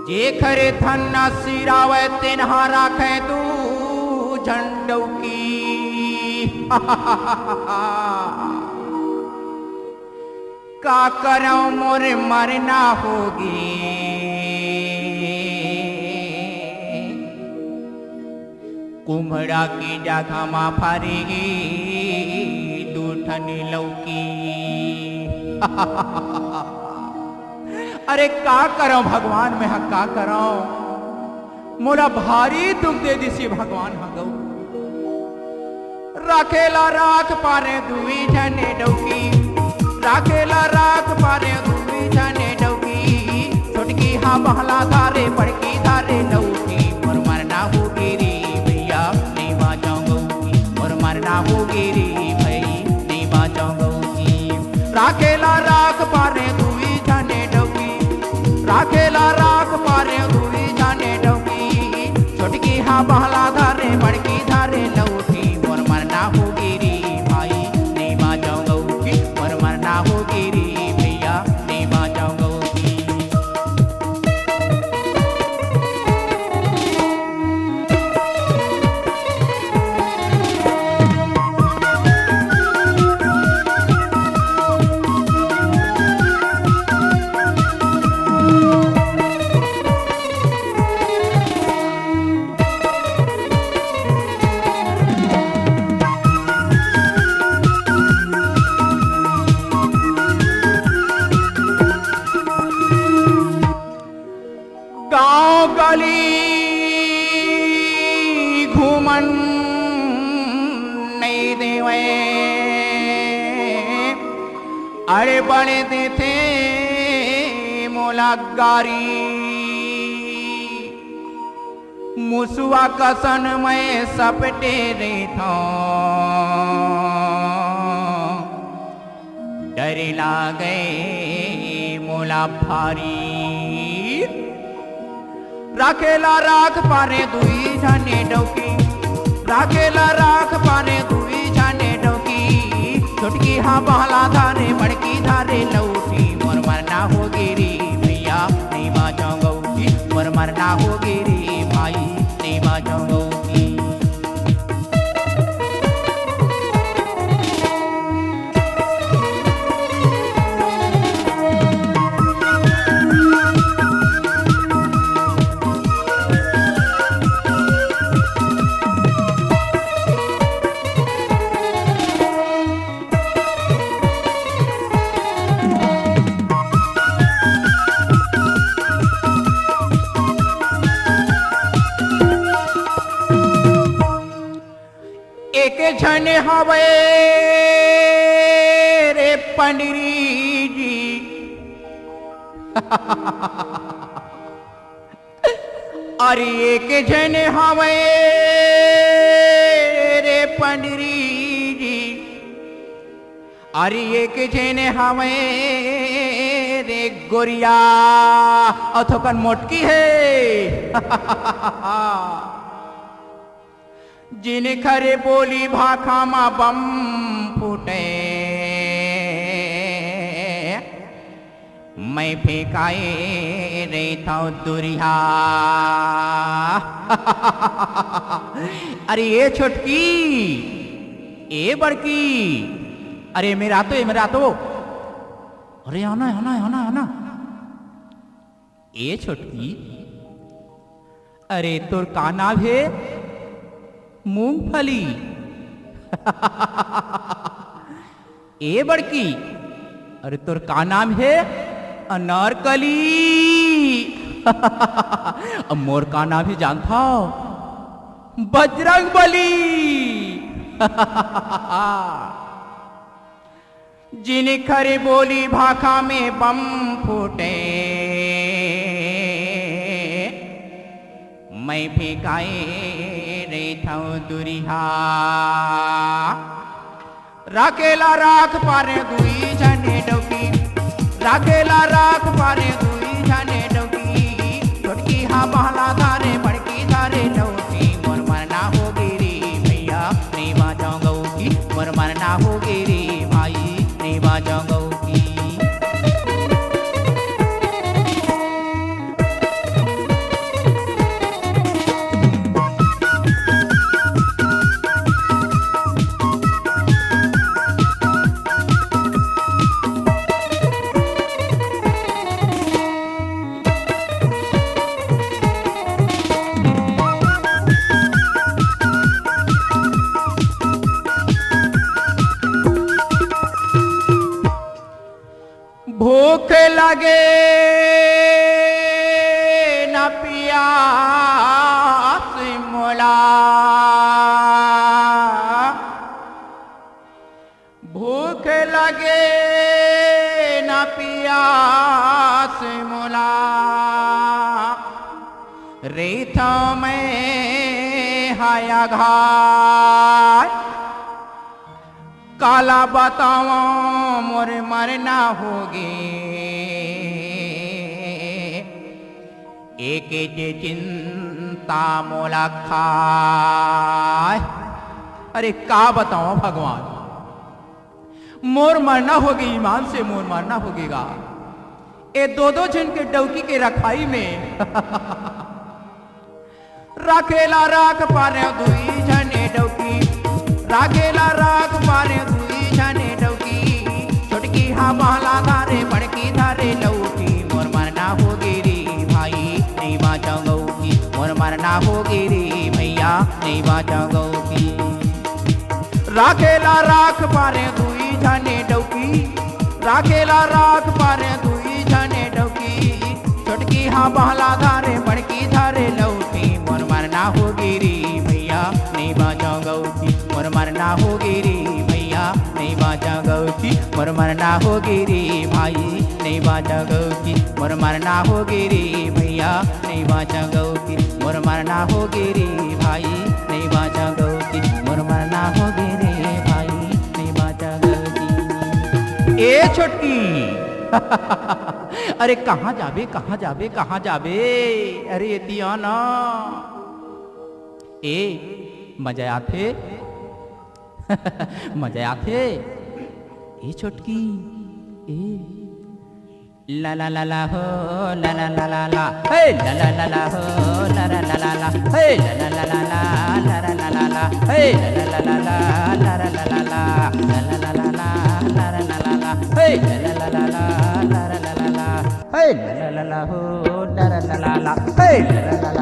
जेखर धन्ना सिरावे तिन्हा राखे तू झंडौ की। का करऊं मोर मरना होगी, कुम्हड़ा की जगह मा फरेगी दूठनी लौकी। अरे का करो भगवान में हा का करो, मोला भारी दुख दे दिसी भगवान हगौ। राखेला राख पारे दुई जने डौकी, राखेला राख पारे दुई जने डौकी। छोटकी हा बहला धारे बड़की धारे लौकी। मोर मरना होगी रे भैया नहीं बाजाऊंगी, मोर मरना होगी रे भाई नहीं बाजाऊंगी। राखेला राख पारे दुई जने डौकी, राखेला राख पारे दुई जने डौकी। छोटकी हा बहला धारे बड़की धारे लौकी। मोर मरना होगी रे भाई नहीं बाजाऊंगी, मोर मरना होगी रे भैया नहीं बाजाऊंगी। गांव गली घूमन नहीं देवे, अरे बड़े देते मोला गारी। मुसुआ कसन में सपटे रहता, डर लागे मोला भारी। राखेला राख पारे दुई जने डौकी, राखेला राख पारे दुई जने डौकी। छोटकी हा बहला धारे बड़की धारे लौकी। मोर मरना होगी रे भैया नहीं बाजाऊंगी, मोर मरना होगी रे भाई नहीं बाजाऊंगी। एक झन हवे रे पंडरी जी, अरे एक झन हवे रे पंडरी जी, अरे एक झन हवे रे गोरिया अथोकन मोटकी है। जिन खरे बोली भाखा मा बम फूटे, मैं फेंकाए रहता दुरिया। अरे ये छोटकी ए बड़की, अरे मेरा तो अरे आना आना आना आना। ए छोटकी, अरे तोर का नाम है? मूंगफली। ए बड़की, अरे तोर का नाम है? अनारकली। अब मोर का नाम है जानता? बजरंगबली। जिन खरे बोली भाखा में बम फूटे, मैं फेंकाए रहता दुरिया। राखेला राख पारे दुई जने डौकी, राखेला राख पारे दुई जने डौकी। छोटकी हा बहला धारे बड़की धारे लौकी। मोर मरना होगी रे भैया नहीं बाजाऊंगी, मोर मरना होगी रे भाई नहीं बाजाऊंगी। भूख लगे न पियास मोला, भूख लगे न पियास मोला, रेत में हाया घाय काला बताओ मोर मरना होगी, एक जे चिंता मोला खाए। अरे का बताओ भगवान, मोर मरना होगी, ईमान से मोर मरना होगेगा। ए दो दो जन के डौकी के रखाई में राखेला राख पारे दुई जने डौकी, राखेला राख पारे दुई जने डौकी, छोटकी हा बहला धारे बड़की धारे लौकी, मोर मरना होगी रे भाई नहीं बाँचोगी, मोर मरना होगी रे भैया नहीं बाँचोगी। राखेला राख पारे दुई जने डौकी, राखेला राख पारे दुई जने डौकी, छोटकी हा बहला धारे बड़की धारे लौकी, मोर मरना होगी रे भैया नहीं बाँचोगी, मोर मरना होगी रे भैया नहीं बाँचोगी, मोर मरना होगी रे भाई नहीं बाँचोगी, मोर मरना होगी रे भैया नहीं बाँचोगी, मोर मरना होगी रे भाई नहीं बाँचोगी, मोर मरना होगी रे भाई नहीं बाँचोगी। ए छोटकी अरे कहाँ जाबे कहाँ जाबे कहाँ जाबे, अरे दिया ना ए मजा आथे मजा आथे। ए छोटकी ए ला ला ला ला हो ला ला ला ला ला हे ला ला ला ला हो ला ला ला ला ला हे ला ला ला ला ला ला ला ला ला ला हे ला ला ला ला ला ला ला ला ला ला ला ला ला ला ला ला ला ला ला हे ला ला ला ला ला ला ला ला ला ला हे ला ला ला हो ला ला ला ला हे ला ला ला